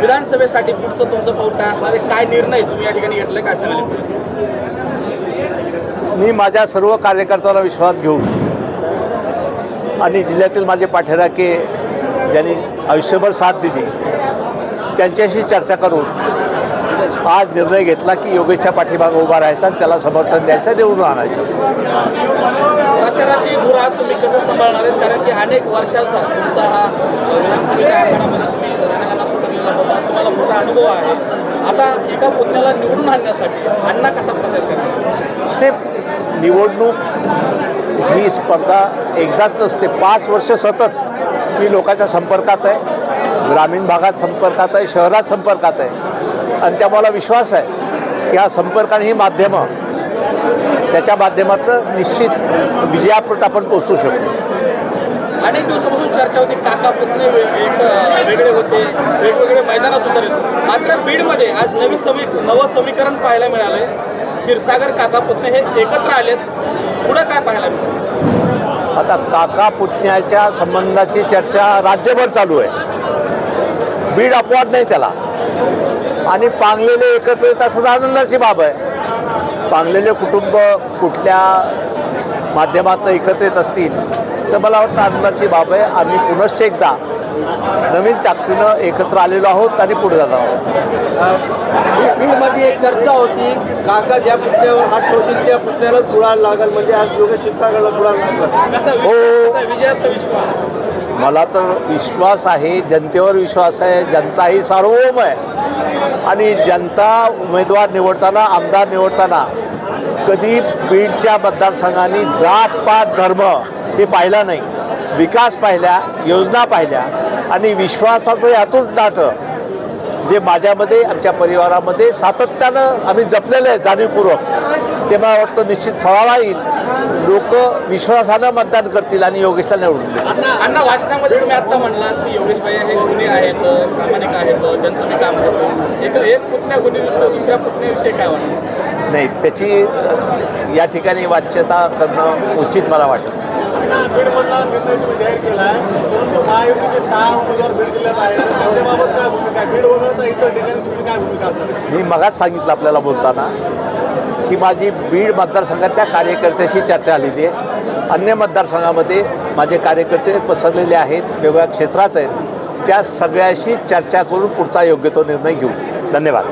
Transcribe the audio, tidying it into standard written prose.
विधानसभेसाठी पुढचं तुमचं पाऊल काय असणार आहे? काय निर्णय तुम्ही या ठिकाणी घेतलं, काय सांगाल? मी माझ्या सर्व कार्यकर्त्यांना विश्वास घेऊन आणि जिल्ह्यातील माझे पाठीराखे ज्यांनी आयुष्यभर साथ दिली त्यांच्याशी चर्चा करून आज निर्णय घेतला की योगेशच्या पाठीमागे उभा राहायचा आणि त्याला समर्थन द्यायचं, निवडून आणायचं. प्रचाराची धुरा तुम्ही कसं सांभाळणार आहेत? कारण की अनेक वर्षांचा तुमचा हा विधानसभेच्या अंगणामध्ये तुम्ही रणगाणात उतरलेला होता, तुम्हाला मोठा अनुभव आहे. आता एका पुतण्याला निवडून आणण्यासाठी अण्णा कसा प्रचार करणार? ते निवडणूक ही स्पर्धा एकदाच नसते. 5 वर्ष सतत मी लोकांच्या संपर्कात आहे, ग्रामीण भागात संपर्कात आहे, शहरात संपर्कात आहे आणि त्या मला विश्वास आहे की हा संपर्क आणि ही माध्यमं त्याच्या माध्यमातून निश्चित विजयापर्यंत आपण पोचू शकतो. अनेक दिवसापासून चर्चा होती, काका पुतणे एक वेगळे होते, वेगवेगळे मैदानात उतरले. मात्र बीडमध्ये आज नवं समीकरण पाहायला मिळालंय. क्षीरसागर काका पुतणे हे एकत्र आलेत. पुढं काय पाहायला मिळालं? आता काका पुतण्याच्या संबंधाची चर्चा राज्यभर चालू आहे. बीड अपवाद नाही त्याला. आणि पांगलेले एकत्र येत असं आनंदाची बाब आहे. पांगलेले कुटुंब कुठल्या माध्यमात एकत्र येत असतील तर मला वाटतं आनंदाची बाब आहे. आम्ही पुनश्च एकदा नवीन ताकदीनं एकत्र आलेलो आहोत आणि पुढे जात आहोत. बीडमध्ये एक चर्चा होती, काका ज्या पुतण्यावर हात ठेवतील त्या पुतण्यालाच गुळाला लागल, म्हणजे आज योगेश क्षीरसागरला गुळाला लागला. कसा हो. विजयाचा विश्वास? मला तर विश्वास आहे, जनतेवर विश्वास आहे. जनता ही सार्वभौम आहे आणि जनता उमेदवार निवडताना, आमदार निवडताना कधी बीडच्या मतदारसंघांनी जात पात धर्म हे पाहिला नाही. विकास पाहिल्या, योजना पाहिल्या आणि विश्वासाचं यातून नातं जे माझ्यामध्ये, आमच्या परिवारामध्ये सातत्यानं आम्ही जपलेलं आहे जाणीवपूर्वक, ते मला वाटतं निश्चित फळाला येईल. लोक विश्वासानं मतदान करतील आणि योगेशला निवडून देतील. अण्णा, भाषणामध्ये तुम्ही आता म्हणलात की योगेश भाई हे गुन्हे आहेत, प्रामाणिक आहेत, त्यांचं मी काम करतो. एक पुतण्या गुन्हे दिसतो, दुसऱ्या पुतण्याविषयी काय वाटतं? नाही, त्याची या ठिकाणी वाच्यता करणं उचित मला वाटतं. बीडमधला निर्णय तुम्ही जाहीर केला आहे, परंतु महायुतीचे 6 उमेदवार बीड जिल्ह्यात आहेत. त्याबाबत काय भूमिका आहे? बीड वगळता इतर ठिकाणी तुम्ही काय भूमिका असणार? मी मगाच सांगितलं आपल्याला बोलताना की माझी बीड मतदारसंघातल्या कार्यकर्त्याशी चर्चा आलेली आहे. अन्य मतदारसंघामध्ये माझे कार्यकर्ते पसरलेले आहेत, वेगवेगळ्या क्षेत्रात आहेत. त्या सगळ्याशी चर्चा करून पुढचा योग्य तो निर्णय घेऊ. धन्यवाद.